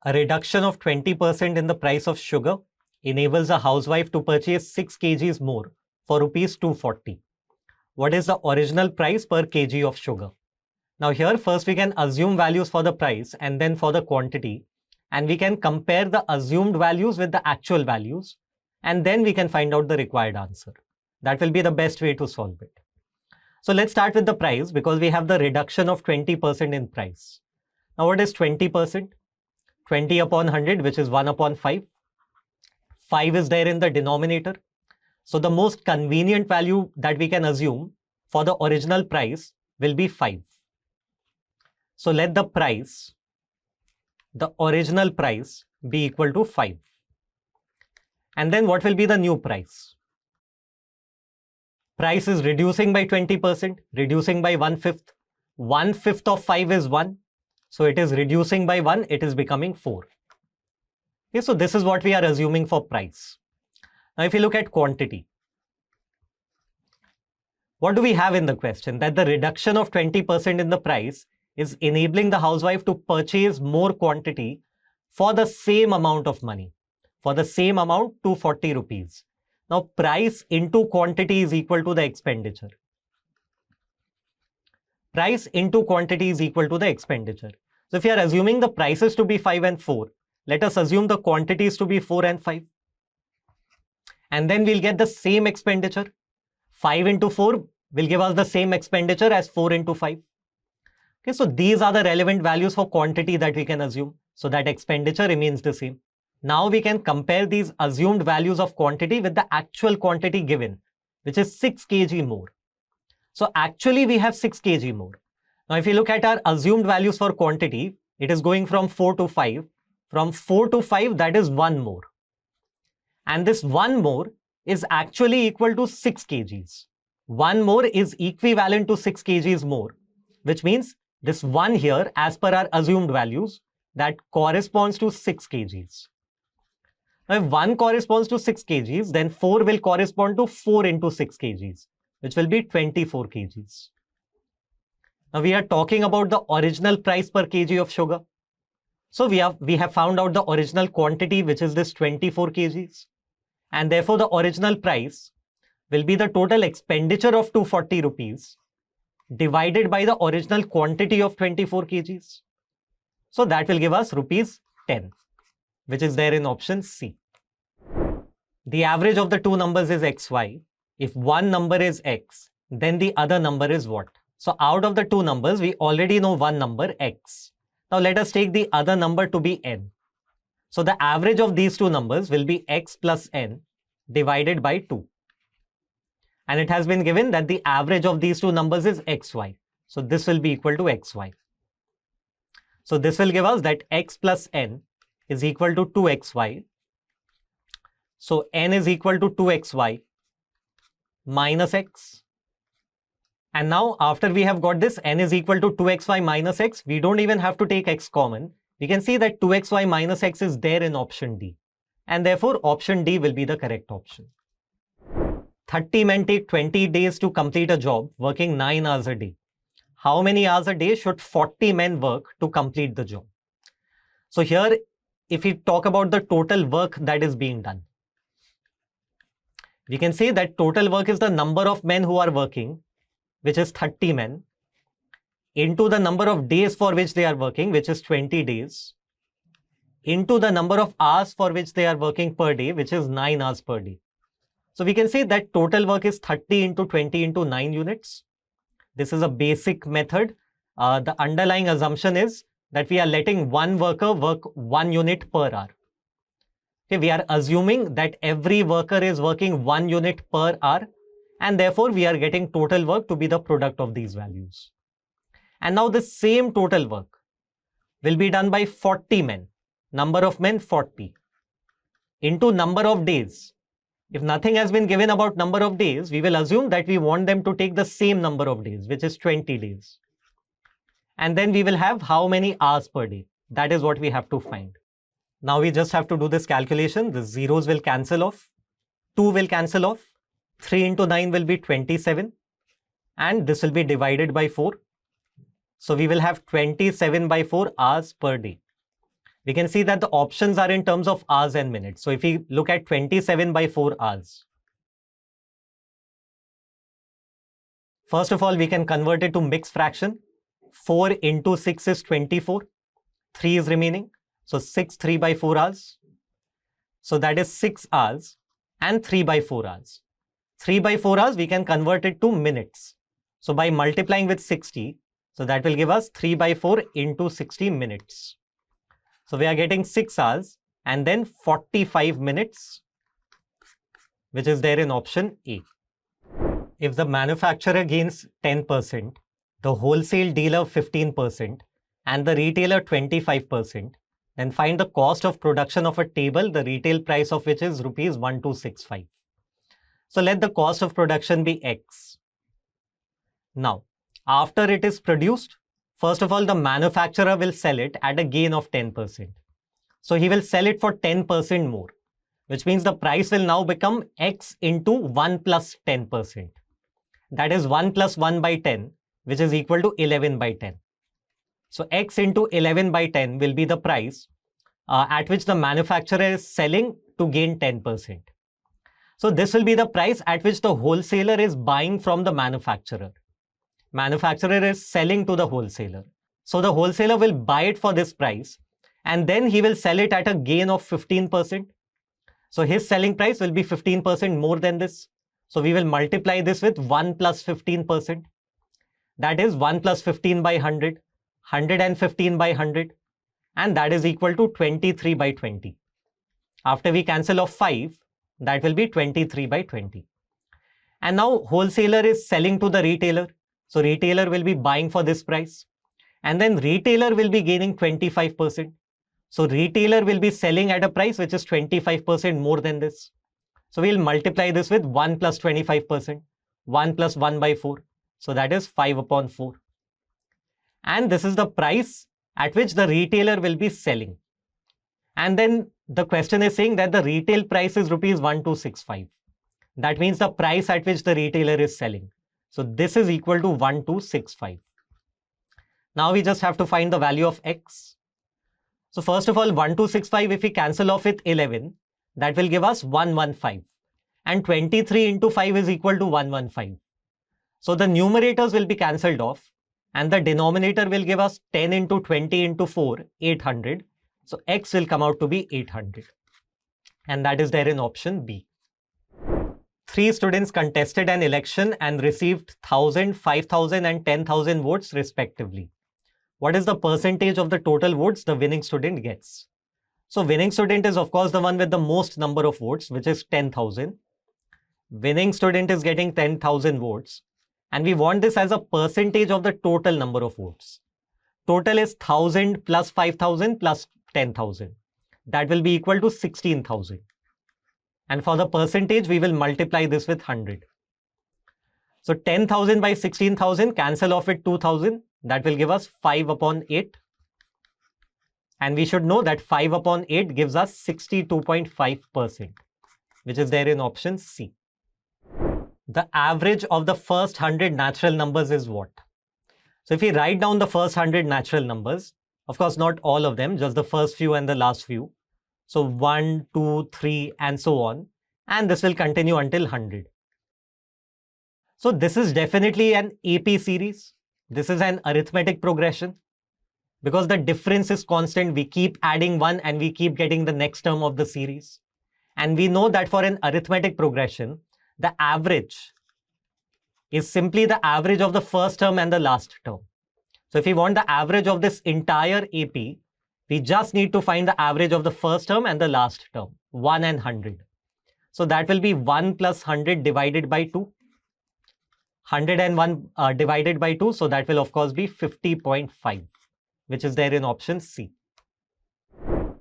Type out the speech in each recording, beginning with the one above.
A reduction of 20% in the price of sugar enables a housewife to purchase 6 kgs more for rupees 240. What is the original price per kg of sugar? Now here first we can assume values for the price and then for the quantity, and we can compare the assumed values with the actual values, and then we can find out the required answer. That will be the best way to solve it. So let's start with the price because we have the reduction of 20% in price. Now what is 20%? 20 upon 100, which is 1 upon 5. 5 is there in the denominator. So the most convenient value that we can assume for the original price will be 5. So let the original price be equal to 5. And then what will be the new price? Price is reducing by 20%, reducing by 1/5. 1/5 of 5 is 1. So it is reducing by 1, it is becoming 4. Okay, so this is what we are assuming for price. Now if you look at quantity, what do we have in the question? That the reduction of 20% in the price is enabling the housewife to purchase more quantity for the same amount of money. For the same amount, 240 rupees. Now, price into quantity is equal to the expenditure. Price into quantity is equal to the expenditure. So, if you are assuming the prices to be 5 and 4, let us assume the quantities to be 4 and 5. And then we'll get the same expenditure. 5 into 4 will give us the same expenditure as 4 into 5. Okay, so these are the relevant values for quantity that we can assume. So that expenditure remains the same. Now we can compare these assumed values of quantity with the actual quantity given, which is 6 kg more. So actually we have 6 kg more. Now if you look at our assumed values for quantity, it is going from 4 to 5. From 4 to 5, that is 1 more. And this 1 more is actually equal to 6 kgs. 1 more is equivalent to 6 kgs more, which means this 1 here, as per our assumed values, that corresponds to 6 kgs. Now, if 1 corresponds to 6 kgs, then 4 will correspond to 4 into 6 kgs, which will be 24 kgs. Now, we are talking about the original price per kg of sugar. So, we have found out the original quantity, which is this 24 kgs. And therefore, the original price will be the total expenditure of 240 rupees divided by the original quantity of 24 kgs. So that will give us rupees 10, which is there in option C. The average of the two numbers is xy. If one number is x, then the other number is what? So out of the two numbers, we already know one number x. Now let us take the other number to be n. So the average of these two numbers will be x plus n divided by 2. And it has been given that the average of these two numbers is xy. So this will be equal to xy. So this will give us that x plus n is equal to 2xy. So n is equal to 2xy minus x. And now after we have got this n is equal to 2xy minus x, we don't even have to take x common. We can see that 2xy minus x is there in option D. And therefore option D will be the correct option. 30 men take 20 days to complete a job working 9 hours a day. How many hours a day should 40 men work to complete the job? So here, if we talk about the total work that is being done, we can say that total work is the number of men who are working, which is 30 men, into the number of days for which they are working, which is 20 days, into the number of hours for which they are working per day, which is 9 hours per day. So we can say that total work is 30 into 20 into 9 units. This is a basic method. The underlying assumption is that we are letting one worker work 1 unit per hour. Okay, we are assuming that every worker is working 1 unit per hour, and therefore we are getting total work to be the product of these values. And now the same total work will be done by 40 men. Number of men 40 into number of days. If nothing has been given about number of days, we will assume that we want them to take the same number of days, which is 20 days. And then we will have how many hours per day. That is what we have to find. Now we just have to do this calculation. The zeros will cancel off. 2 will cancel off. 3 into 9 will be 27. And this will be divided by 4. So we will have 27 by 4 hours per day. we can see that the options are in terms of hours and minutes. So if we look at 27 by 4 hours, first of all, we can convert it to mixed fraction. 4 into 6 is 24. 3 is remaining. So 6 3 by 4 hours. So that is 6 hours and 3 by 4 hours. 3 by 4 hours, we can convert it to minutes. So by multiplying with 60, so that will give us 3 by 4 into 60 minutes. So we are getting 6 hours and then 45 minutes, which is there in option A. If the manufacturer gains 10%, the wholesale dealer 15%, and the retailer 25%, then find the cost of production of a table, the retail price of which is rupees 1265. So let the cost of production be X. Now, after it is produced, first of all, the manufacturer will sell it at a gain of 10%. So he will sell it for 10% more, which means the price will now become X into 1 plus 10%. That is 1 plus 1 by 10, which is equal to 11 by 10. So X into 11 by 10 will be the price at which the manufacturer is selling to gain 10%. So this will be the price at which the wholesaler is buying from the manufacturer. Manufacturer is selling to the wholesaler. So the wholesaler will buy it for this price and then he will sell it at a gain of 15%. So his selling price will be 15% more than this. So we will multiply this with 1 plus 15%. That is 1 plus 15 by 100, 115 by 100, and that is equal to 23 by 20. After we cancel off 5, that will be 23 by 20. And now wholesaler is selling to the retailer. So retailer will be buying for this price. And then retailer will be gaining 25%. So retailer will be selling at a price which is 25% more than this. So we'll multiply this with 1 plus 25%, 1 plus 1 by 4. So that is 5 upon 4. And this is the price at which the retailer will be selling. And then the question is saying that the retail price is rupees 1265. That means the price at which the retailer is selling. So this is equal to 1265. Now we just have to find the value of X. So first of all, 1265, if we cancel off with 11, that will give us 115. And 23 into 5 is equal to 115. So the numerators will be cancelled off and the denominator will give us 10 into 20 into 4, 800. So X will come out to be 800. And that is there in option B. 3 students contested an election and received 1,000, 5,000 and 10,000 votes respectively. What is the percentage of the total votes the winning student gets? So winning student is of course the one with the most number of votes, which is 10,000. Winning student is getting 10,000 votes. And we want this as a percentage of the total number of votes. Total is 1,000 plus 5,000 plus 10,000. That will be equal to 16,000. And for the percentage, we will multiply this with 100. So 10,000 by 16,000, cancel off with 2,000. That will give us 5 upon 8. And we should know that 5 upon 8 gives us 62.5%, which is there in option C. The average of the first 100 natural numbers is what? So if we write down the first 100 natural numbers, of course, not all of them, just the first few and the last few. So 1, 2, 3, and so on. And this will continue until 100. So this is definitely an AP series. This is an arithmetic progression. Because the difference is constant, we keep adding 1 and we keep getting the next term of the series. And we know that for an arithmetic progression, the average is simply the average of the first term and the last term. So if we want the average of this entire AP, we just need to find the average of the first term and the last term, 1 and 100. So that will be 1 plus 100 divided by 2. 101 divided by 2, so that will of course be 50.5, which is there in option C.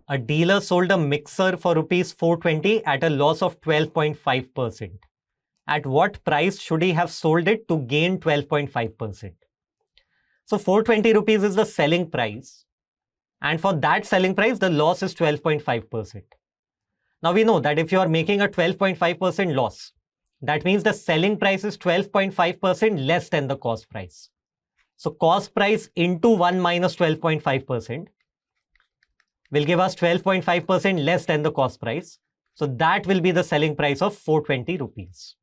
A dealer sold a mixer for rupees 420 at a loss of 12.5%. At what price should he have sold it to gain 12.5%? So 420 rupees is the selling price. And for that selling price, the loss is 12.5%. Now we know that if you are making a 12.5% loss, that means the selling price is 12.5% less than the cost price. So cost price into 1 minus 12.5%, will give us 12.5% less than the cost price. So that will be the selling price of 420 rupees.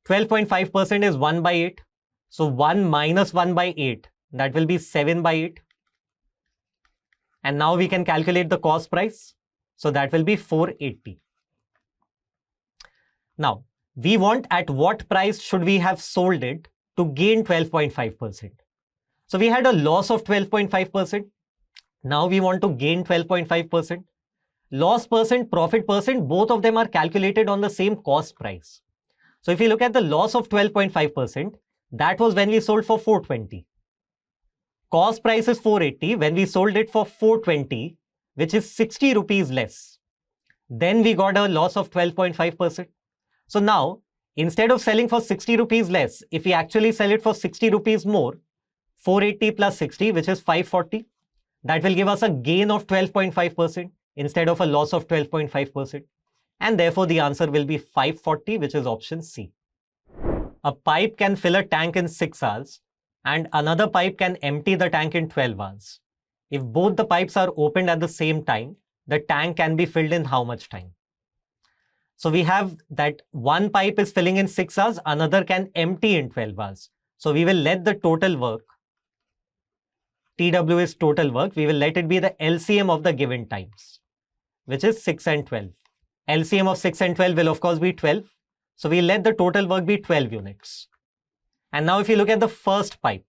12.5% is 1 by 8. So 1 minus 1 by 8, that will be 7 by 8. And now we can calculate the cost price. So that will be 480. Now, we want at what price should we have sold it to gain 12.5%. So we had a loss of 12.5%. Now we want to gain 12.5%. Loss percent, profit percent, both of them are calculated on the same cost price. So if you look at the loss of 12.5%, that was when we sold for 420. Cost price is 480 when we sold it for 420, which is 60 rupees less. Then we got a loss of 12.5%. So now, instead of selling for 60 rupees less, if we actually sell it for 60 rupees more, 480 plus 60, which is 540, that will give us a gain of 12.5% instead of a loss of 12.5%. And therefore, the answer will be 540, which is option C. A pipe can fill a tank in 6 hours and another pipe can empty the tank in 12 hours. If both the pipes are opened at the same time, the tank can be filled in how much time? So we have that one pipe is filling in 6 hours, another can empty in 12 hours. So we will let the total work, TW is total work, we will let it be the LCM of the given times, which is 6 and 12. LCM of 6 and 12 will of course be 12. So we'll let the total work be 12 units. And now if you look at the first pipe,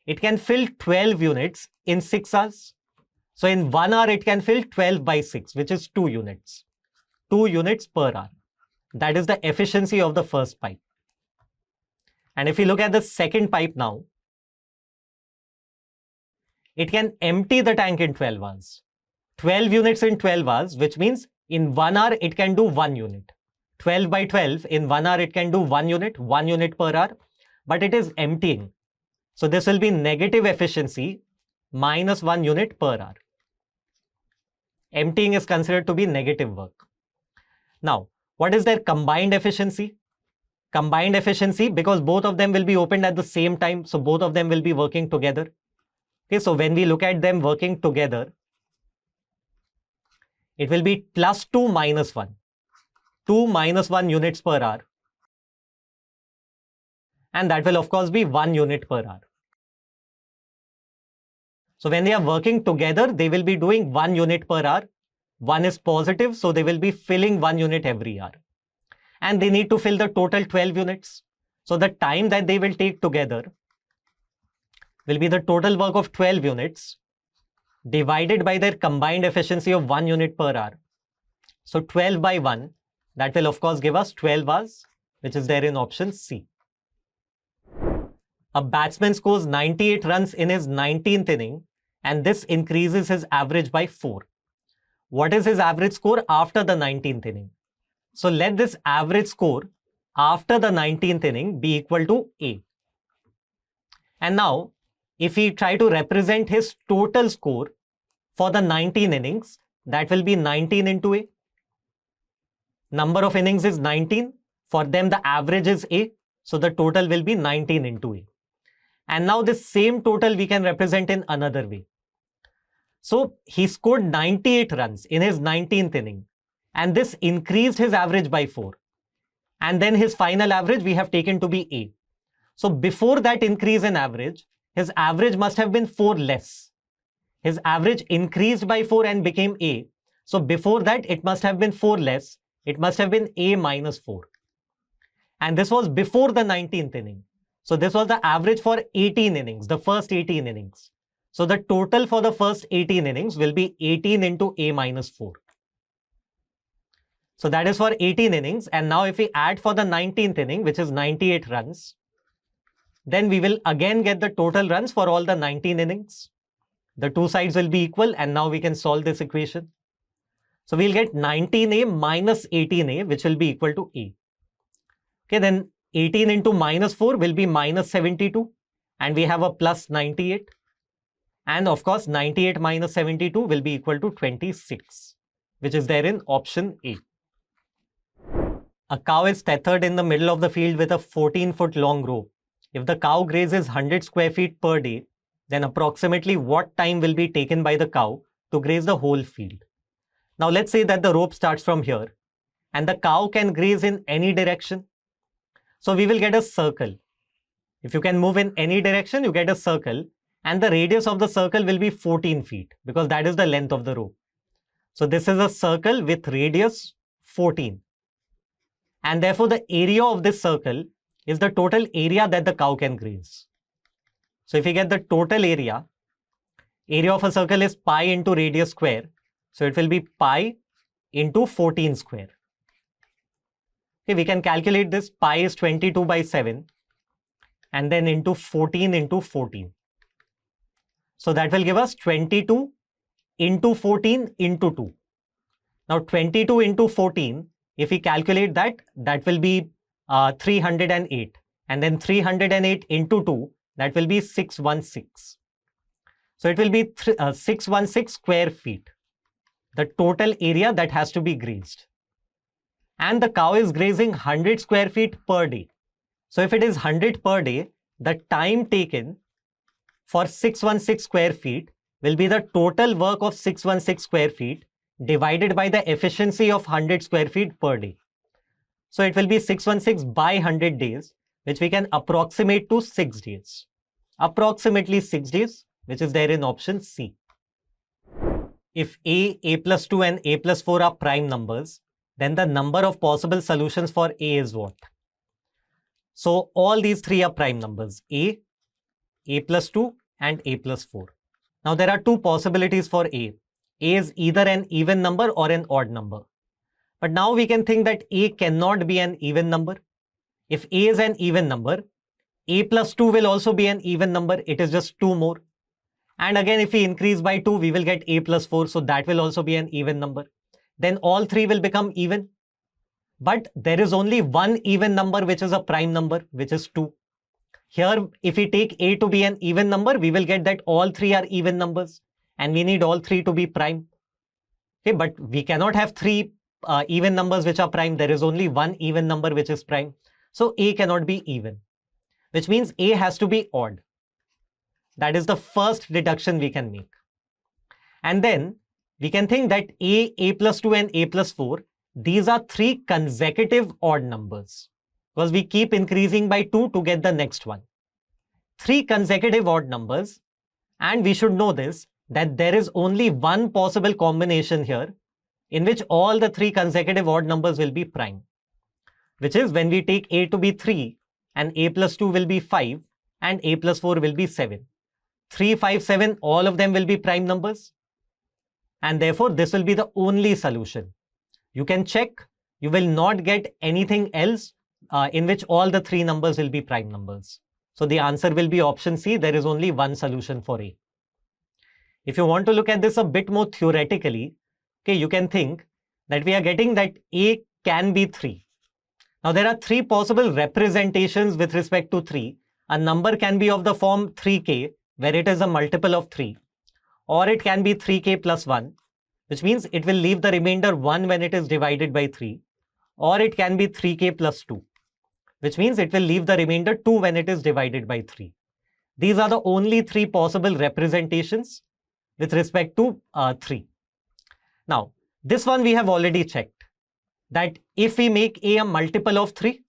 it can fill 12 units in 6 hours. So in 1 hour, it can fill 12 by 6, which is 2 units. 2 units per hour. That is the efficiency of the first pipe. And if you look at the second pipe now, it can empty the tank in 12 hours. 12 units in 12 hours, which means in 1 hour, it can do 1 unit. 12 by 12, in 1 hour, it can do 1 unit per hour, but it is emptying. So this will be negative efficiency minus 1 unit per hour. Emptying is considered to be negative work. Now, what is their combined efficiency? Combined efficiency, because both of them will be opened at the same time, so both of them will be working together. Okay, so when we look at them working together, it will be plus 2 minus 1. 2 minus 1 units per hour. And that will of course be 1 unit per hour. So when they are working together, they will be doing 1 unit per hour. 1 is positive, so they will be filling 1 unit every hour. And they need to fill the total 12 units. So the time that they will take together will be the total work of 12 units divided by their combined efficiency of 1 unit per hour. So 12 by 1, that will of course give us 12 hours, which is there in option C. A batsman scores 98 runs in his 19th inning, and this increases his average by 4. What is his average score after the 19th inning? So let this average score after the 19th inning be equal to A. And now, if we try to represent his total score for the 19 innings, that will be 19 into A. Number of innings is 19. For them, the average is A. So the total will be 19 into A. And now this same total we can represent in another way. So he scored 98 runs in his 19th inning. And this increased his average by 4. And then his final average we have taken to be A. So before that increase in average, his average must have been 4 less. His average increased by 4 and became A. So before that, it must have been 4 less. It must have been A minus 4. And this was before the 19th inning. So this was the average for 18 innings, the first 18 innings. So the total for the first 18 innings will be 18 into A minus 4. So that is for 18 innings. And now if we add for the 19th inning, which is 98 runs, then we will again get the total runs for all the 19 innings. The two sides will be equal, and now we can solve this equation. So we'll get 19A minus 18A, which will be equal to A. Okay, then 18 into minus 4 will be minus 72, and we have a plus 98. And of course, 98 minus 72 will be equal to 26, which is there in option A. A cow is tethered in the middle of the field with a 14-foot long rope. If the cow grazes 100 square feet per day, then approximately what time will be taken by the cow to graze the whole field. Now let's say that the rope starts from here and the cow can graze in any direction. So we will get a circle. If you can move in any direction, you get a circle, and the radius of the circle will be 14 feet because that is the length of the rope. So this is a circle with radius 14. And therefore the area of this circle is the total area that the cow can graze. So if you get the total area of a circle is pi into radius square. So it will be pi into 14 square. Okay, we can calculate this. Pi is 22 by 7 and then into 14 into 14. So that will give us 22 into 14 into 2. Now 22 into 14, if we calculate that, that will be 308. And then 308 into 2, that will be 616. So it will be 616 square feet, the total area that has to be grazed. And the cow is grazing 100 square feet per day. So if it is 100 per day, the time taken for 616 square feet will be the total work of 616 square feet divided by the efficiency of 100 square feet per day. So it will be 616 by 100 days, which we can approximate to 6 days. Approximately 6 days, which is there in option C. If a plus 2 and a plus 4 are prime numbers, then the number of possible solutions for a is what? So all these three are prime numbers, a plus 2 and a plus 4. Now there are two possibilities for a. A is either an even number or an odd number. But now we can think that a cannot be an even number. If a is an even number, a plus 2 will also be an even number. It is just 2 more. And again, if we increase by 2, we will get a plus 4. So that will also be an even number. Then all three will become even. But there is only one even number which is a prime number, which is 2. Here, if we take a to be an even number, we will get that all three are even numbers. And we need all three to be prime. Okay, but we cannot have three even numbers which are prime. There is only one even number which is prime. So a cannot be even, which means a has to be odd. That is the first deduction we can make. And then we can think that a plus 2 and a plus 4, these are three consecutive odd numbers because we keep increasing by 2 to get the next one. Three consecutive odd numbers, and we should know this, that there is only one possible combination here in which all the three consecutive odd numbers will be prime, which is when we take a to be 3 and a plus 2 will be 5 and a plus 4 will be 7. 3, 5, 7, all of them will be prime numbers. And therefore, this will be the only solution. You can check, you will not get anything else in which all the three numbers will be prime numbers. So the answer will be option C. There is only one solution for A. If you want to look at this a bit more theoretically, okay, you can think that we are getting that A can be 3. Now there are three possible representations with respect to 3. A number can be of the form 3k, where it is a multiple of 3. Or it can be 3k plus 1, which means it will leave the remainder 1 when it is divided by 3. Or it can be 3k plus 2, which means it will leave the remainder 2 when it is divided by 3. These are the only three possible representations with respect to 3. Now, this one we have already checked, that if we make A a multiple of 3,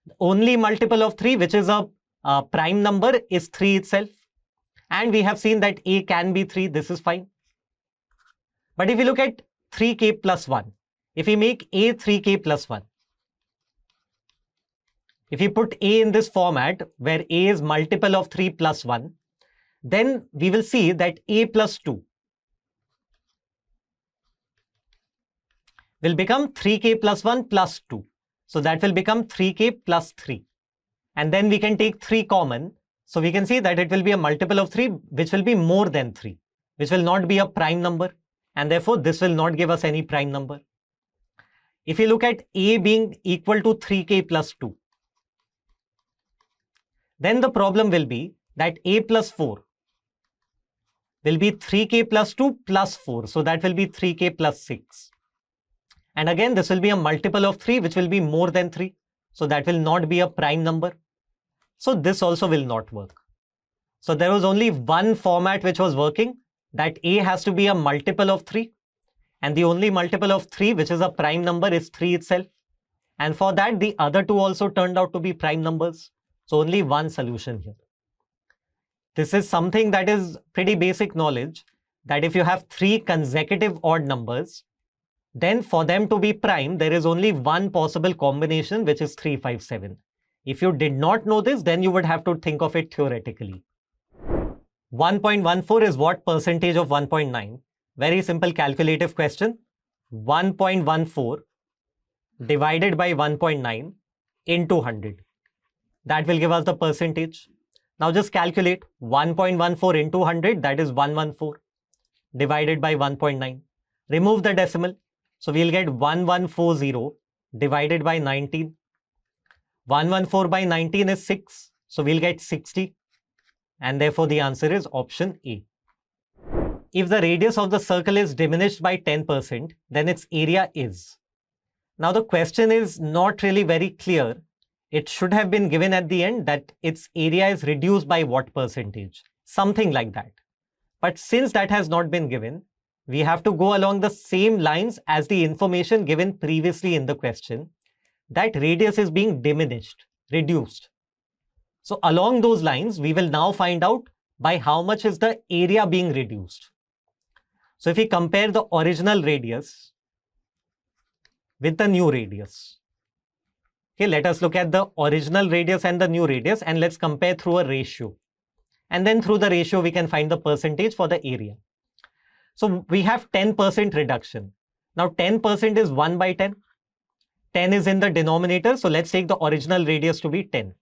the only multiple of 3 which is a prime number is 3 itself. And we have seen that A can be 3, this is fine. But if we look at 3k plus 1, if we make A 3k plus 1, if we put A in this format where A is multiple of 3 plus 1, then we will see that A plus 2 will become 3k plus 1 plus 2. So that will become 3k plus 3. And then we can take 3 common. So we can see that it will be a multiple of 3 which will be more than 3, which will not be a prime number. And therefore, this will not give us any prime number. If you look at A being equal to 3k plus 2, then the problem will be that A plus 4 will be 3k plus 2 plus 4. So that will be 3k plus 6. And again, this will be a multiple of 3 which will be more than 3. So that will not be a prime number. So this also will not work. So there was only one format which was working, that A has to be a multiple of 3. And the only multiple of 3 which is a prime number is 3 itself. And for that, the other two also turned out to be prime numbers. So only one solution here. This is something that is pretty basic knowledge, that if you have 3 consecutive odd numbers, then for them to be prime, there is only one possible combination, which is 3, 5, 7. If you did not know this, then you would have to think of it theoretically. 1.14 is what percentage of 1.9? Very simple calculative question. 1.14 divided by 1.9 into 100. That will give us the percentage. Now just calculate 1.14 into 100, that is 114 divided by 1.9. Remove the decimal. So we'll get 1140 divided by 19. 114 by 19 is 6. So we'll get 60. And therefore the answer is option A. If the radius of the circle is diminished by 10%, then its area is. Now the question is not really very clear. It should have been given at the end that its area is reduced by what percentage? Something like that. But since that has not been given, we have to go along the same lines as the information given previously in the question, that radius is being diminished, reduced. So along those lines, we will now find out by how much is the area being reduced. So if we compare the original radius with the new radius. Okay, let us look at the original radius and the new radius, and let's compare through a ratio. And then through the ratio, we can find the percentage for the area. So we have 10% reduction. Now 10% is 1 by 10. 10 is in the denominator. So let's take the original radius to be 10.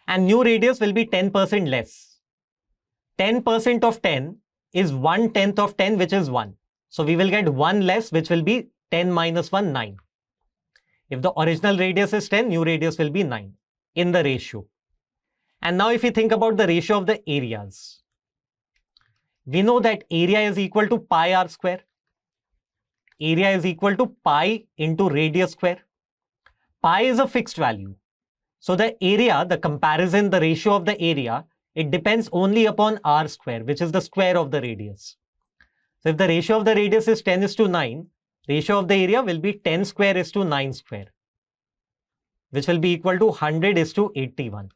And new radius will be 10% less. 10% of 10 is 1/10 of 10, which is 1. So we will get 1 less, which will be 10 minus 1, 9. If the original radius is 10, new radius will be 9 in the ratio. And now if we think about the ratio of the areas, we know that area is equal to pi r square. Area is equal to pi into radius square. Pi is a fixed value. So the area, the comparison, the ratio of the area, it depends only upon r square, which is the square of the radius. So if the ratio of the radius is 10:9, ratio of the area will be 10 square is to 9 square, which will be equal to 100:81.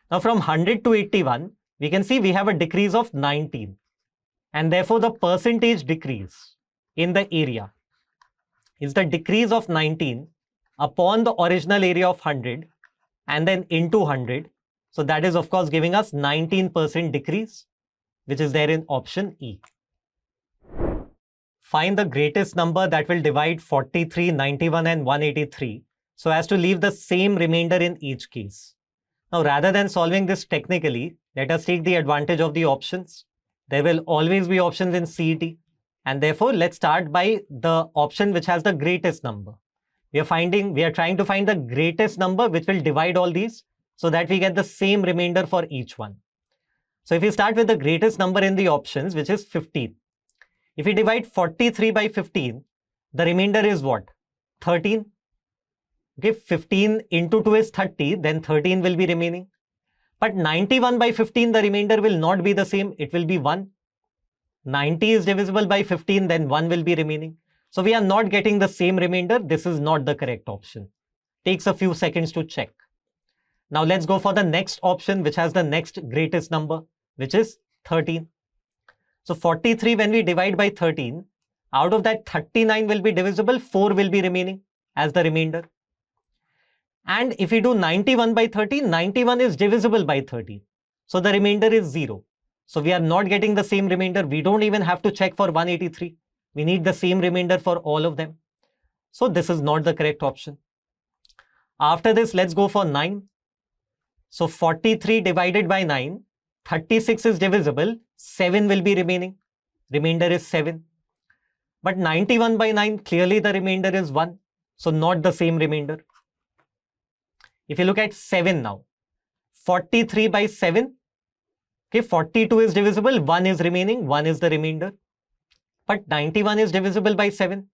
Now from 100 to 81, we can see we have a decrease of 19. And therefore the percentage decrease in the area is the decrease of 19 upon the original area of 100 and then into 100. So that is of course giving us 19% decrease, which is there in option E. Find the greatest number that will divide 43, 91 and 183 so as to leave the same remainder in each case. Now rather than solving this technically, let us take the advantage of the options. There will always be options in CET, and therefore let's start by the option which has the greatest number. We are trying to find the greatest number which will divide all these so that we get the same remainder for each one. So if we start with the greatest number in the options, which is 15. If we divide 43 by 15, the remainder is what? 13. Okay, 15 into 2 is 30, then 13 will be remaining. But 91 by 15, the remainder will not be the same. It will be 1. 90 is divisible by 15, then 1 will be remaining. So we are not getting the same remainder. This is not the correct option. Takes a few seconds to check. Now let's go for the next option, which has the next greatest number, which is 13. So 43, when we divide by 13, out of that 39 will be divisible, 4 will be remaining as the remainder. And if we do 91 by 13, 91 is divisible by 13. So the remainder is 0. So we are not getting the same remainder. We don't even have to check for 183. We need the same remainder for all of them. So this is not the correct option. After this, let's go for 9. So 43 divided by 9, 36 is divisible, 7 will be remaining. Remainder is 7. But 91 by 9, clearly the remainder is 1. So not the same remainder. If you look at 7 now, 43 by 7, okay, 42 is divisible, 1 is remaining, 1 is the remainder. But 91 is divisible by 7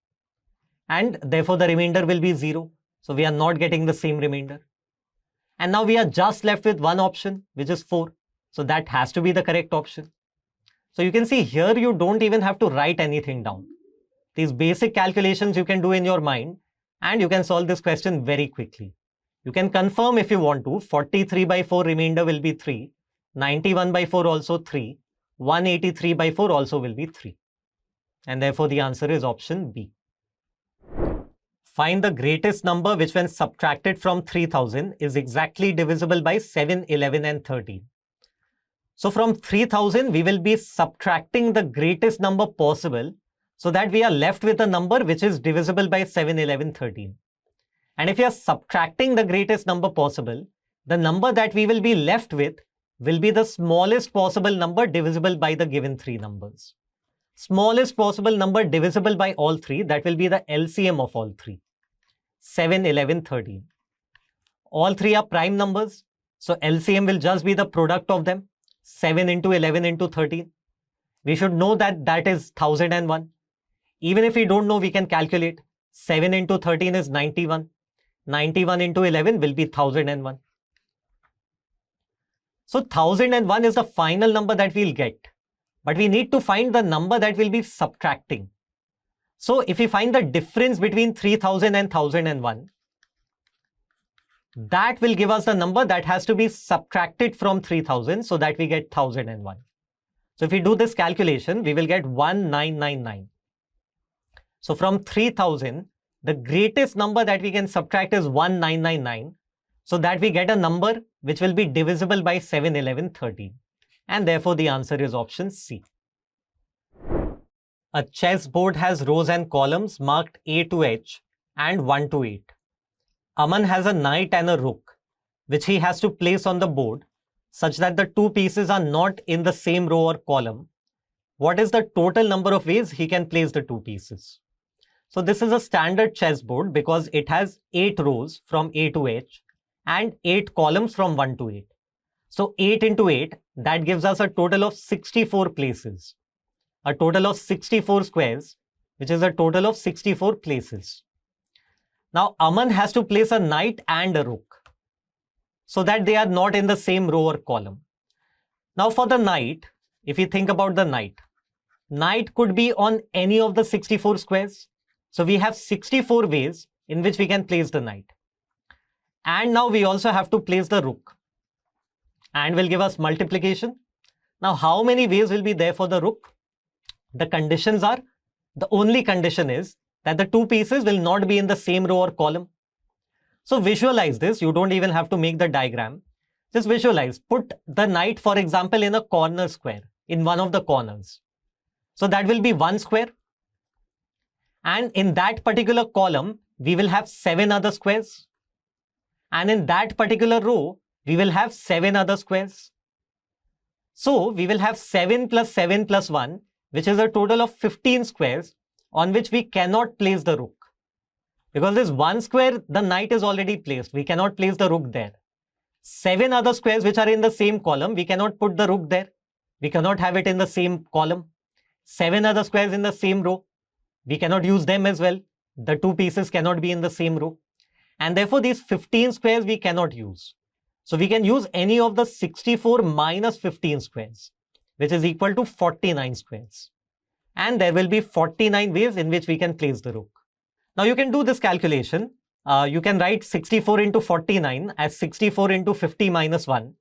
and therefore the remainder will be 0. So we are not getting the same remainder. And now we are just left with one option, which is 4. So that has to be the correct option. So you can see here you don't even have to write anything down. These basic calculations you can do in your mind and you can solve this question very quickly. You can confirm if you want to. 43 by 4 remainder will be 3. 91 by 4 also 3. 183 by 4 also will be 3. And therefore the answer is option B. Find the greatest number which when subtracted from 3000 is exactly divisible by 7, 11 and 13. So from 3000 we will be subtracting the greatest number possible so that we are left with a number which is divisible by 7, 11, 13. And if you are subtracting the greatest number possible, the number that we will be left with will be the smallest possible number divisible by the given 3 numbers. Smallest possible number divisible by all 3, that will be the LCM of all 3. 7, 11, 13. All 3 are prime numbers, so LCM will just be the product of them. 7 into 11 into 13. We should know that that is 1001. Even if we don't know, we can calculate. 7 into 13 is 91. 91 into 11 will be 1001. So 1001 is the final number that we'll get. But we need to find the number that we'll be subtracting. So if we find the difference between 3000 and 1001, that will give us the number that has to be subtracted from 3000 so that we get 1001. So if we do this calculation, we will get 1999. So from 3000, the greatest number that we can subtract is 1999. So that we get a number which will be divisible by 7, 11, 13. And therefore the answer is option C. A chessboard has rows and columns marked A to H and 1 to 8. Aman has a knight and a rook, which he has to place on the board such that the 2 pieces are not in the same row or column. What is the total number of ways he can place the 2 pieces? So this is a standard chessboard because it has 8 rows from A to H and 8 columns from 1 to 8. So 8 into 8, that gives us a total of 64 places. A total of 64 squares, which is a total of 64 places. Now Aman has to place a knight and a rook so that they are not in the same row or column. Now for the knight, if you think about the knight could be on any of the 64 squares. So we have 64 ways in which we can place the knight. And now we also have to place the rook. And will give us multiplication. Now how many ways will be there for the rook? The conditions are, the only condition is that the 2 pieces will not be in the same row or column. So visualize this. You don't even have to make the diagram. Just visualize. Put the knight, for example, in a corner square, in one of the corners. So that will be 1 square. And in that particular column, we will have 7 other squares. And in that particular row, we will have 7 other squares. So we will have 7 plus 7 plus 1, which is a total of 15 squares on which we cannot place the rook. Because this 1 square, the knight is already placed. We cannot place the rook there. 7 other squares which are in the same column, we cannot put the rook there. We cannot have it in the same column. 7 other squares in the same row. We cannot use them as well. The 2 pieces cannot be in the same row. And therefore these 15 squares we cannot use. So we can use any of the 64 minus 15 squares, which is equal to 49 squares. And there will be 49 ways in which we can place the rook. Now you can do this calculation. You can write 64 into 49 as 64 into 50 minus 1.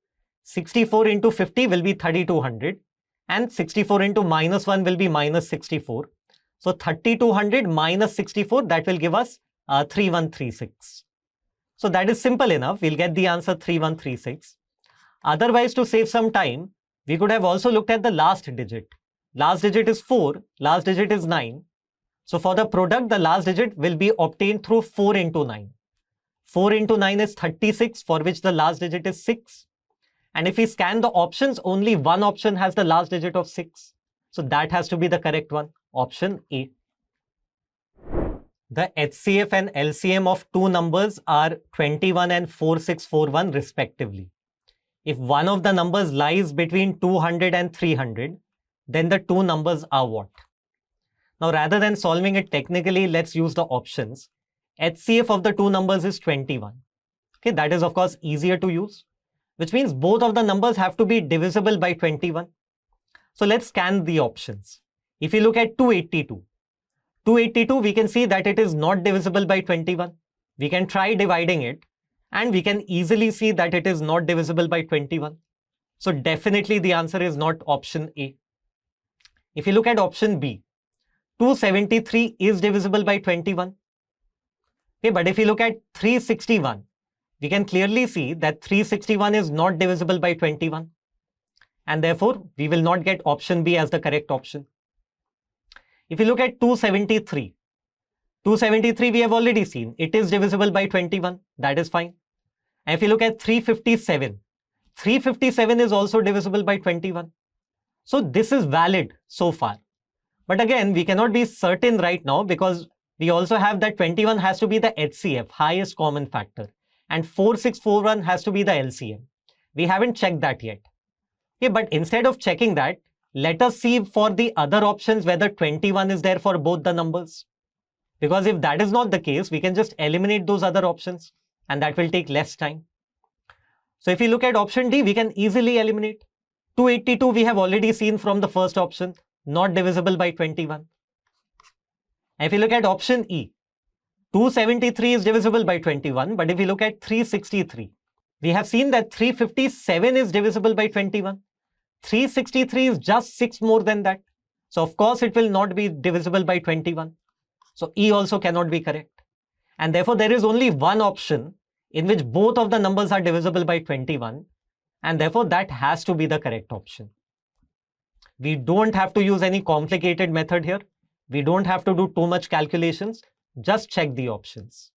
64 into 50 will be 3200. And 64 into minus 1 will be minus 64. So 3200 minus 64, that will give us 3136. So that is simple enough. We'll get the answer 3136. Otherwise, to save some time, we could have also looked at the last digit. Last digit is 4, last digit is 9. So for the product, the last digit will be obtained through 4 into 9. 4 into 9 is 36, for which the last digit is 6. And if we scan the options, only one option has the last digit of 6. So that has to be the correct one, option A. The HCF and LCM of 2 numbers are 21 and 4641 respectively. If one of the numbers lies between 200 and 300, then the 2 numbers are what? Now rather than solving it technically, let's use the options. HCF of the 2 numbers is 21. Okay, that is of course easier to use, which means both of the numbers have to be divisible by 21. So let's scan the options. If you look at 282, we can see that it is not divisible by 21. We can try dividing it and we can easily see that it is not divisible by 21. So definitely the answer is not option A. If you look at option B, 273 is divisible by 21. Okay, but if you look at 361, we can clearly see that 361 is not divisible by 21. And therefore, we will not get option B as the correct option. If you look at 273 we have already seen it is divisible by 21. That is fine. And if you look at 357 is also divisible by 21. So this is valid so far. But again, we cannot be certain right now because we also have that 21 has to be the HCF, highest common factor, and 4641 has to be the LCM. We haven't checked that yet. Okay, but instead of checking that, let us see for the other options whether 21 is there for both the numbers. Because if that is not the case, we can just eliminate those other options and that will take less time. So if you look at option D, we can easily eliminate. 282 we have already seen from the first option, not divisible by 21. And if you look at option E, 273 is divisible by 21, but if you look at 363, we have seen that 357 is divisible by 21. 363 is just 6 more than that. So of course it will not be divisible by 21. So E also cannot be correct. And therefore there is only one option in which both of the numbers are divisible by 21. And therefore that has to be the correct option. We don't have to use any complicated method here. We don't have to do too much calculations. Just check the options.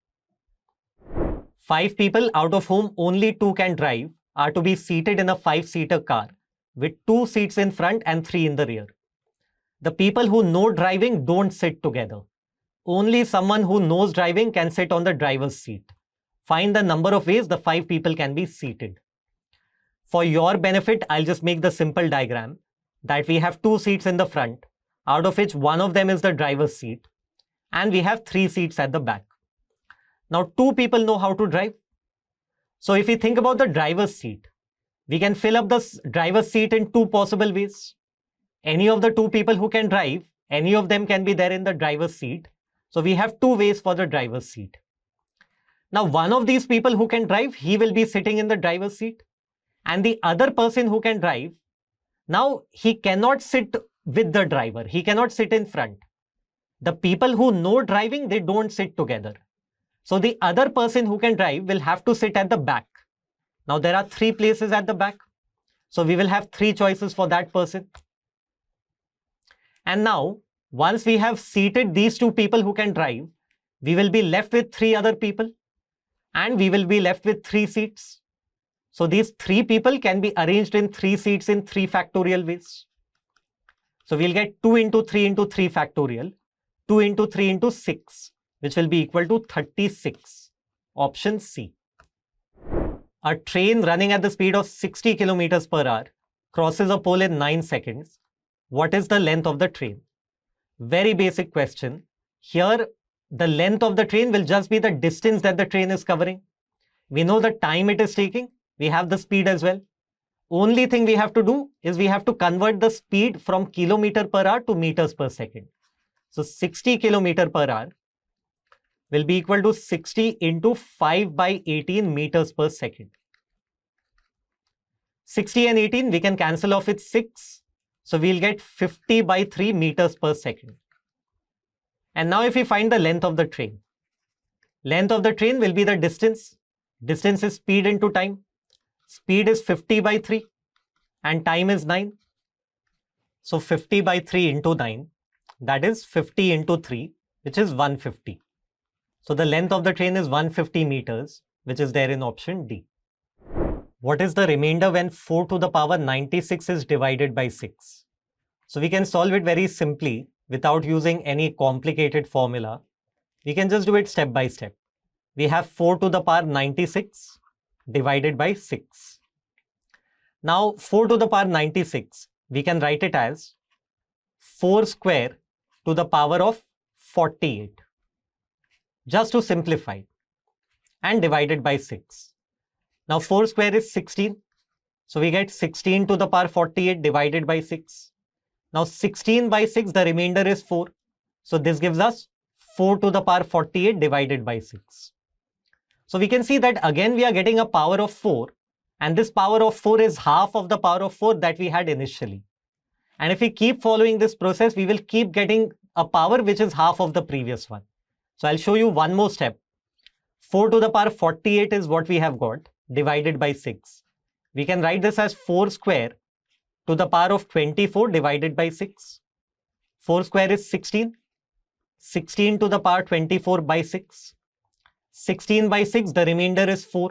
5 people, out of whom only 2 can drive, are to be seated in a 5-seater car with 2 seats in front and 3 in the rear. The people who know driving don't sit together. Only someone who knows driving can sit on the driver's seat. Find the number of ways the 5 people can be seated. For your benefit, I'll just make the simple diagram that we have 2 seats in the front, out of which one of them is the driver's seat, and we have 3 seats at the back. Now 2 people know how to drive. So if we think about the driver's seat, we can fill up the driver's seat in 2 possible ways. Any of the 2 people who can drive, any of them can be there in the driver's seat. So we have 2 ways for the driver's seat. Now one of these people who can drive, he will be sitting in the driver's seat. And the other person who can drive, now he cannot sit with the driver. He cannot sit in front. The people who know driving, they don't sit together. So the other person who can drive will have to sit at the back. Now there are 3 places at the back. So we will have 3 choices for that person. And now, once we have seated these 2 people who can drive, we will be left with 3 other people. And we will be left with 3 seats. So these 3 people can be arranged in 3 seats in 3 factorial ways. So we'll get 2 into 3 into 3 factorial, 2 into 3 into 6, which will be equal to 36. Option C. A train running at the speed of 60 kilometers per hour crosses a pole in 9 seconds. What is the length of the train? Very basic question. Here, the length of the train will just be the distance that the train is covering. We know the time it is taking. We have the speed as well. Only thing we have to do is we have to convert the speed from kilometer per hour to meters per second. So 60 kilometer per hour will be equal to 60 into 5 by 18 meters per second. 60 and 18 we can cancel off with 6. So we'll get 50 by 3 meters per second. And now if we find the length of the train, length of the train will be the distance. Distance is speed into time. Speed is 50 by 3 and time is 9. So 50 by 3 into 9, that is 50 into 3, which is 150. So the length of the train is 150 meters, which is there in option D. What is the remainder when 4 to the power 96 is divided by 6? So we can solve it very simply without using any complicated formula. We can just do it step by step. We have 4 to the power 96 divided by 6. Now 4 to the power 96, we can write it as 4 square to the power of 48. Just to simplify, and divided by 6. Now 4 square is 16. So we get 16 to the power 48 divided by 6. Now 16 by 6, the remainder is 4. So this gives us 4 to the power 48 divided by 6. So we can see that again we are getting a power of 4. And this power of 4 is half of the power of 4 that we had initially. And if we keep following this process, we will keep getting a power which is half of the previous one. So I'll show you one more step. 4 to the power 48 is what we have got, divided by 6. We can write this as 4 square to the power of 24 divided by 6. 4 square is 16. 16 to the power 24 by 6. 16 by 6, the remainder is 4.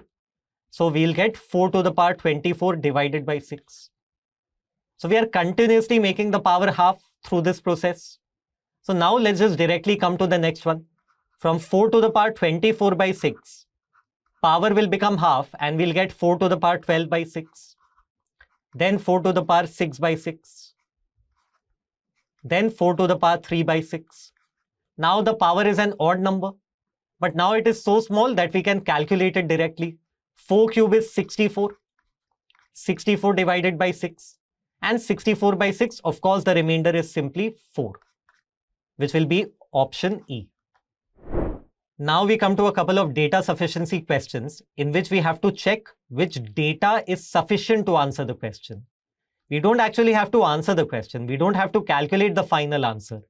So we'll get 4 to the power 24 divided by 6. So we are continuously making the power half through this process. So now let's just directly come to the next one. From 4 to the power 24 by 6, power will become half and we'll get 4 to the power 12 by 6. Then 4 to the power 6 by 6. Then 4 to the power 3 by 6. Now the power is an odd number, but now it is so small that we can calculate it directly. 4 cube is 64. 64 divided by 6. And 64 by 6, of course, the remainder is simply 4, which will be option E. Now we come to a couple of data sufficiency questions in which we have to check which data is sufficient to answer the question. We don't actually have to answer the question. We don't have to calculate the final answer.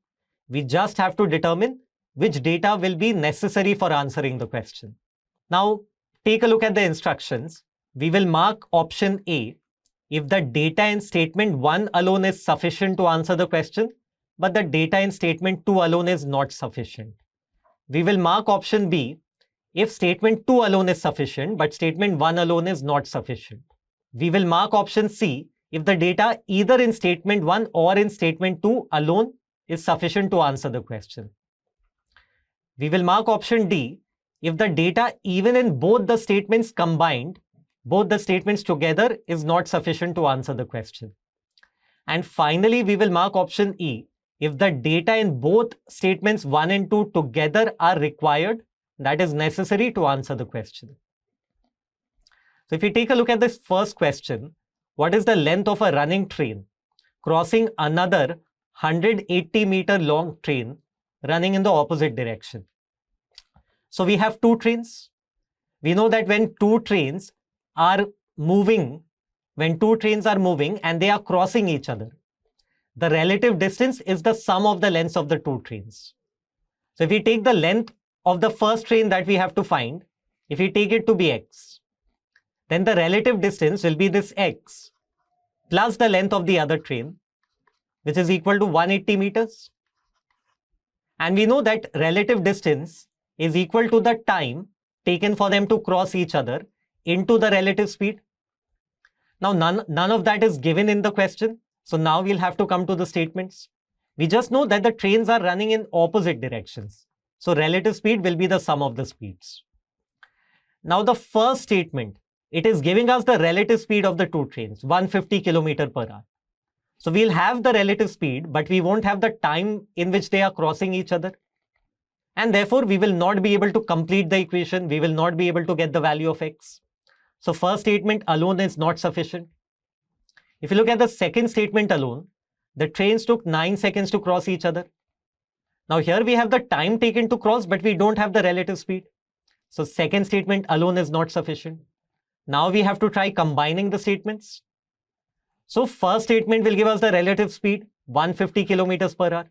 We just have to determine which data will be necessary for answering the question. Now, take a look at the instructions. We will mark option A if the data in statement 1 alone is sufficient to answer the question, but the data in statement 2 alone is not sufficient. We will mark option B if statement 2 alone is sufficient, but statement 1 alone is not sufficient. We will mark option C if the data either in statement 1 or in statement 2 alone is sufficient to answer the question. We will mark option D if the data even in both the statements combined, both the statements together, is not sufficient to answer the question. And finally, we will mark option E if the data in both statements 1 and 2 together are required, that is necessary to answer the question. So if we take a look at this first question, what is the length of a running train crossing another 180-meter long train running in the opposite direction? So we have two trains. We know that when two trains are moving and they are crossing each other, the relative distance is the sum of the lengths of the two trains. So if we take the length of the first train that we have to find, if we take it to be x, then the relative distance will be this x plus the length of the other train, which is equal to 180 meters. And we know that relative distance is equal to the time taken for them to cross each other into the relative speed. Now, none of that is given in the question. So now we'll have to come to the statements. We just know that the trains are running in opposite directions. So relative speed will be the sum of the speeds. Now the first statement, it is giving us the relative speed of the two trains, 150 km per hour. So we'll have the relative speed, but we won't have the time in which they are crossing each other. And therefore, we will not be able to complete the equation. We will not be able to get the value of x. So first statement alone is not sufficient. If you look at the second statement alone, the trains took 9 seconds to cross each other. Now here we have the time taken to cross, but we don't have the relative speed. So second statement alone is not sufficient. Now we have to try combining the statements. So first statement will give us the relative speed, 150 kilometers per hour,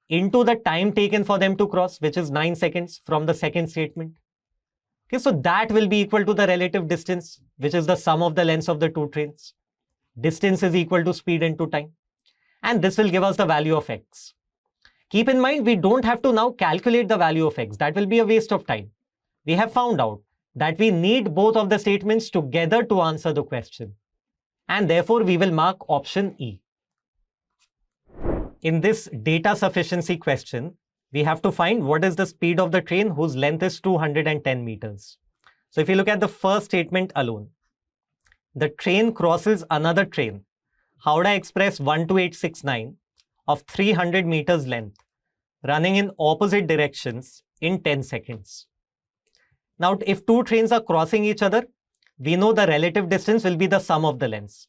into the time taken for them to cross, which is 9 seconds from the second statement. Okay, so that will be equal to the relative distance, which is the sum of the lengths of the two trains. Distance is equal to speed into time. And this will give us the value of x. Keep in mind, we don't have to now calculate the value of x. That will be a waste of time. We have found out that we need both of the statements together to answer the question. And therefore, we will mark option E. In this data sufficiency question, we have to find what is the speed of the train whose length is 210 meters. So if you look at the first statement alone, the train crosses another train, Howrah Express 12869 of 300 meters length, running in opposite directions in 10 seconds. Now, if two trains are crossing each other, we know the relative distance will be the sum of the lengths.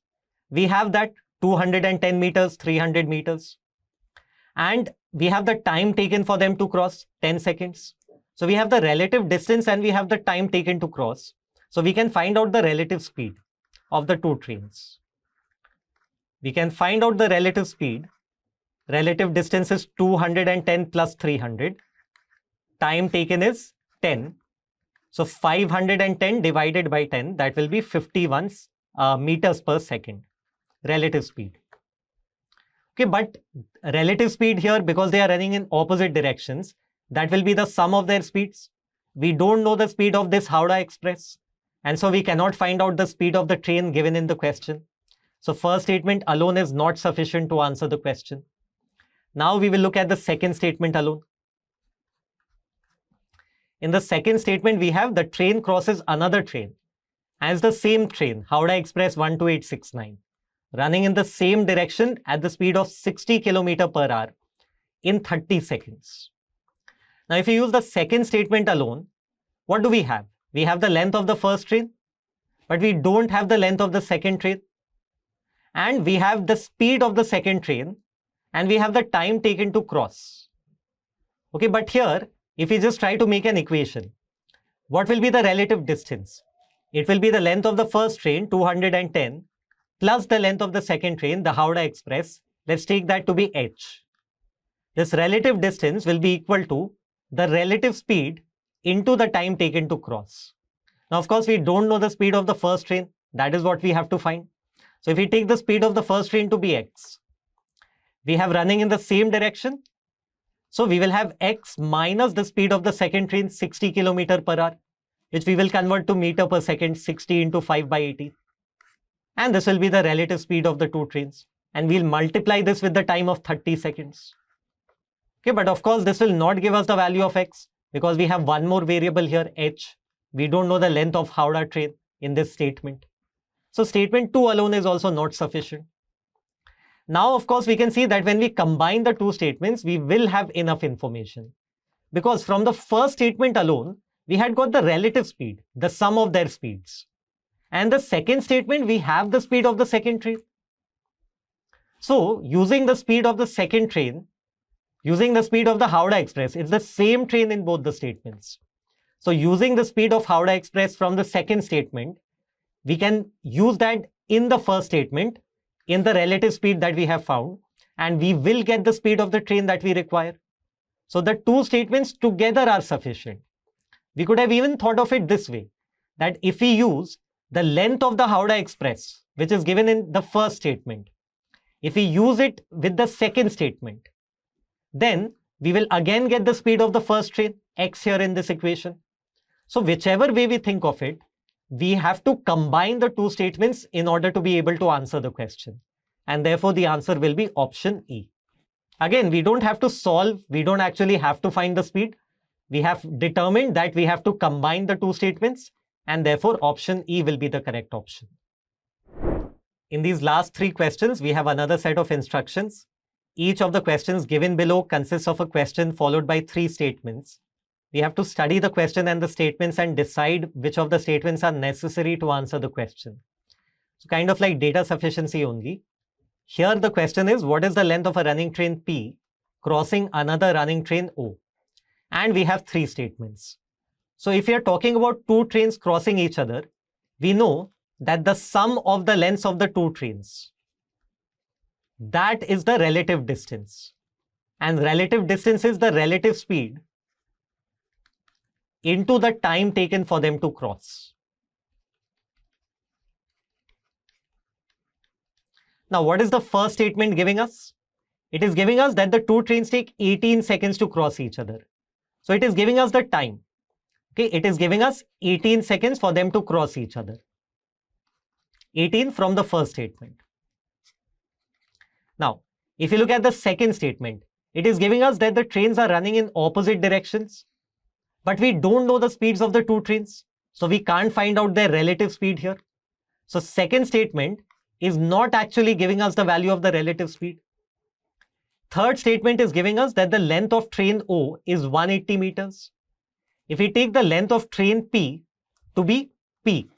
We have that 210 meters, 300 meters. And we have the time taken for them to cross, 10 seconds. So we have the relative distance and we have the time taken to cross. So we can find out the relative speed of the two trains. We can find out the relative speed. Relative distance is 210 plus 300. Time taken is 10. So 510 divided by 10, that will be 51 meters per second. Relative speed. Okay, but relative speed here, because they are running in opposite directions, that will be the sum of their speeds. We don't know the speed of this Howrah Express. And so we cannot find out the speed of the train given in the question. So first statement alone is not sufficient to answer the question. Now we will look at the second statement alone. In the second statement, we have the train crosses another train as the same train, Howrah Express 12869, running in the same direction at the speed of 60 km per hour in 30 seconds. Now, if you use the second statement alone, what do we have? We have the length of the first train, but we don't have the length of the second train. And we have the speed of the second train, and we have the time taken to cross. Okay, but here, if we just try to make an equation, what will be the relative distance? It will be the length of the first train, 210, plus the length of the second train, the Howrah Express. Let's take that to be h. This relative distance will be equal to the relative speed into the time taken to cross. Now, of course, we don't know the speed of the first train. That is what we have to find. So if we take the speed of the first train to be x, we have running in the same direction. So we will have x minus the speed of the second train, 60 km per hour, which we will convert to meter per second, 60 into 5 by 80. And this will be the relative speed of the two trains. And we'll multiply this with the time of 30 seconds. Okay, but of course, this will not give us the value of x because we have one more variable here, h. We don't know the length of Howrah train in this statement. So statement 2 alone is also not sufficient. Now, of course, we can see that when we combine the two statements, we will have enough information. Because from the first statement alone, we had got the relative speed, the sum of their speeds. And the second statement, we have the speed of the second train. So, using the speed of the second train, using the speed of the Howrah Express, it's the same train in both the statements. So, using the speed of Howrah Express from the second statement, we can use that in the first statement, in the relative speed that we have found, and we will get the speed of the train that we require. So the two statements together are sufficient. We could have even thought of it this way, that if we use the length of the Howrah Express, which is given in the first statement, if we use it with the second statement, then we will again get the speed of the first train, x here in this equation. So whichever way we think of it, we have to combine the two statements in order to be able to answer the question. And therefore, the answer will be option E. Again, we don't have to solve. We don't actually have to find the speed. We have determined that we have to combine the two statements. And therefore, option E will be the correct option. In these last three questions, we have another set of instructions. Each of the questions given below consists of a question followed by three statements. We have to study the question and the statements and decide which of the statements are necessary to answer the question. So kind of like data sufficiency only. Here the question is, what is the length of a running train P crossing another running train O? And we have three statements. So if we are talking about two trains crossing each other, we know that the sum of the lengths of the two trains, that is the relative distance. And relative distance is the relative speed into the time taken for them to cross. Now, what is the first statement giving us? It is giving us that the two trains take 18 seconds to cross each other. So it is giving us the time. Okay, it is giving us 18 seconds for them to cross each other. 18 from the first statement. Now, if you look at the second statement, it is giving us that the trains are running in opposite directions. But we don't know the speeds of the two trains. So we can't find out their relative speed here. So second statement is not actually giving us the value of the relative speed. Third statement is giving us that the length of train O is 180 meters. If we take the length of train P to be P,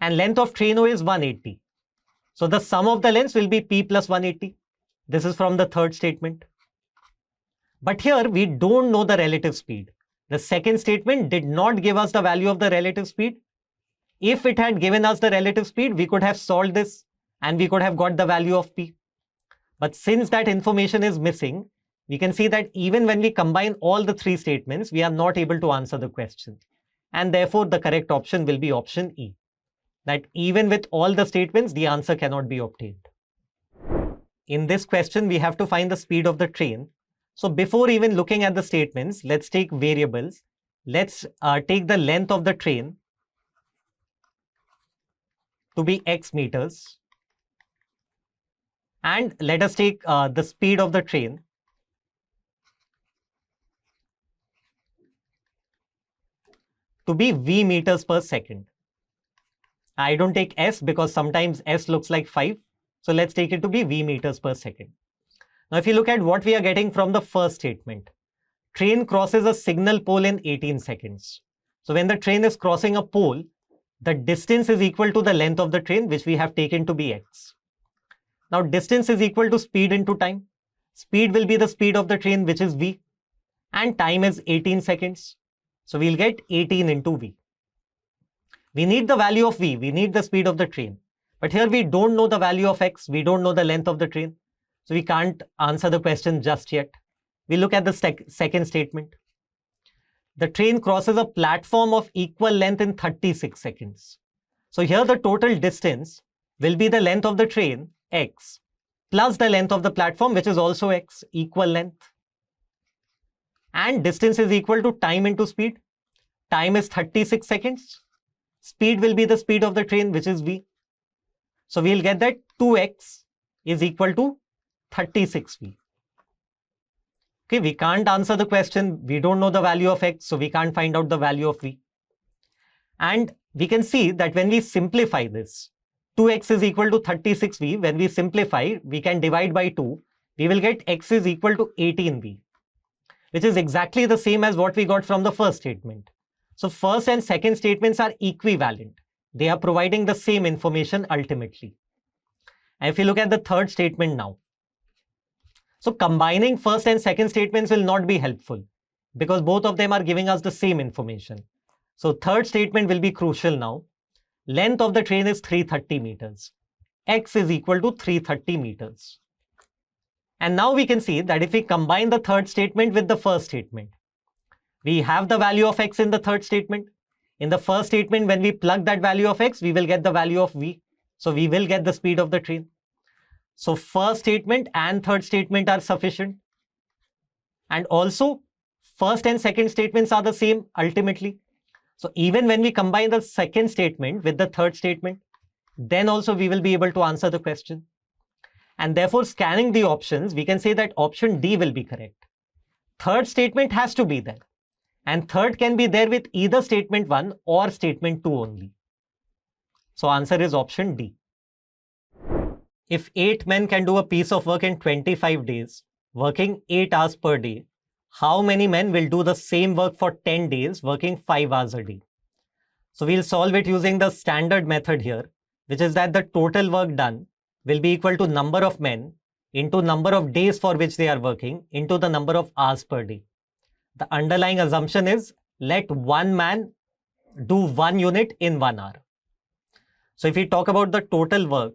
and length of train O is 180. So the sum of the lengths will be P plus 180. This is from the third statement. But here we don't know the relative speed. The second statement did not give us the value of the relative speed. If it had given us the relative speed, we could have solved this and we could have got the value of P. But since that information is missing, we can see that even when we combine all the three statements, we are not able to answer the question. And therefore, the correct option will be option E. That even with all the statements, the answer cannot be obtained. In this question, we have to find the speed of the train. So before even looking at the statements, let's take variables. Let's take the length of the train to be x meters. And let us take the speed of the train to be v meters per second. I don't take s because sometimes s looks like 5. So let's take it to be v meters per second. Now, if you look at what we are getting from the first statement, train crosses a signal pole in 18 seconds. So when the train is crossing a pole, the distance is equal to the length of the train, which we have taken to be x. Now, distance is equal to speed into time. Speed will be the speed of the train, which is v, and time is 18 seconds. So we'll get 18 into v. We need the value of v, we need the speed of the train. But here we don't know the value of x, we don't know the length of the train. So we can't answer the question just yet. We look at the second statement. The train crosses a platform of equal length in 36 seconds. So here the total distance will be the length of the train, x, plus the length of the platform, which is also x, equal length. And distance is equal to time into speed. Time is 36 seconds. Speed will be the speed of the train, which is v. So we'll get that 2x is equal to 36v. Okay, we can't answer the question. We don't know the value of x, so we can't find out the value of v. And we can see that when we simplify this, 2x is equal to 36v. When we simplify, we can divide by 2. We will get x is equal to 18v, which is exactly the same as what we got from the first statement. So first and second statements are equivalent. They are providing the same information ultimately. And if you look at the third statement now, so combining first and second statements will not be helpful because both of them are giving us the same information. So third statement will be crucial now. Length of the train is 330 meters. X is equal to 330 meters. And now we can see that if we combine the third statement with the first statement, we have the value of x in the third statement. In the first statement, when we plug that value of x, we will get the value of v. So we will get the speed of the train. So first statement and third statement are sufficient. And also, first and second statements are the same ultimately. So even when we combine the second statement with the third statement, then also we will be able to answer the question. And therefore, scanning the options, we can say that option D will be correct. Third statement has to be there. And third can be there with either statement 1 or statement 2 only. So answer is option D. If 8 men can do a piece of work in 25 days, working 8 hours per day, how many men will do the same work for 10 days, working 5 hours a day? So we'll solve it using the standard method here, which is that the total work done will be equal to number of men into number of days for which they are working into the number of hours per day. The underlying assumption is let one man do 1 unit in 1 hour. So if we talk about the total work,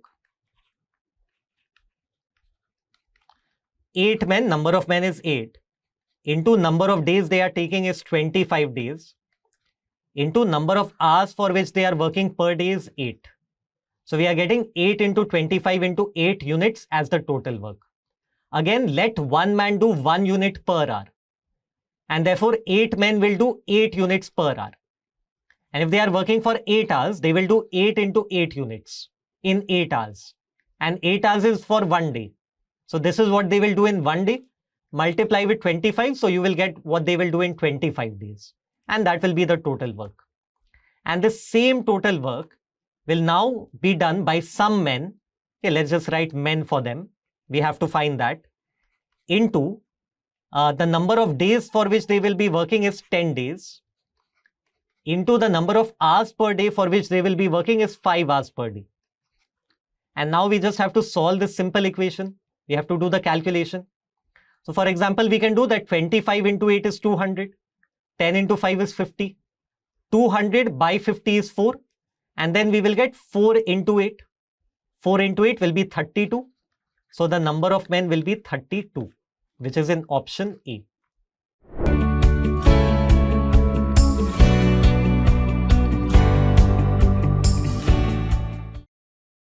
8 men, number of men is 8, into number of days they are taking is 25 days, into number of hours for which they are working per day is 8. So we are getting 8 into 25 into 8 units as the total work. Again, let one man do 1 unit per hour. And therefore, 8 men will do 8 units per hour. And if they are working for 8 hours, they will do 8 into 8 units in 8 hours. And 8 hours is for 1 day. So this is what they will do in 1 day. Multiply with 25, so you will get what they will do in 25 days. And that will be the total work. And the same total work will now be done by some men. Okay, let's just write men for them. We have to find that. Into the number of days for which they will be working is 10 days. into the number of hours per day for which they will be working is 5 hours per day. And now we just have to solve this simple equation. We have to do the calculation. So for example, we can do that 25 into 8 is 200. 10 into 5 is 50. 200 by 50 is 4. And then we will get 4 into 8. 4 into 8 will be 32. So the number of men will be 32, which is in option A.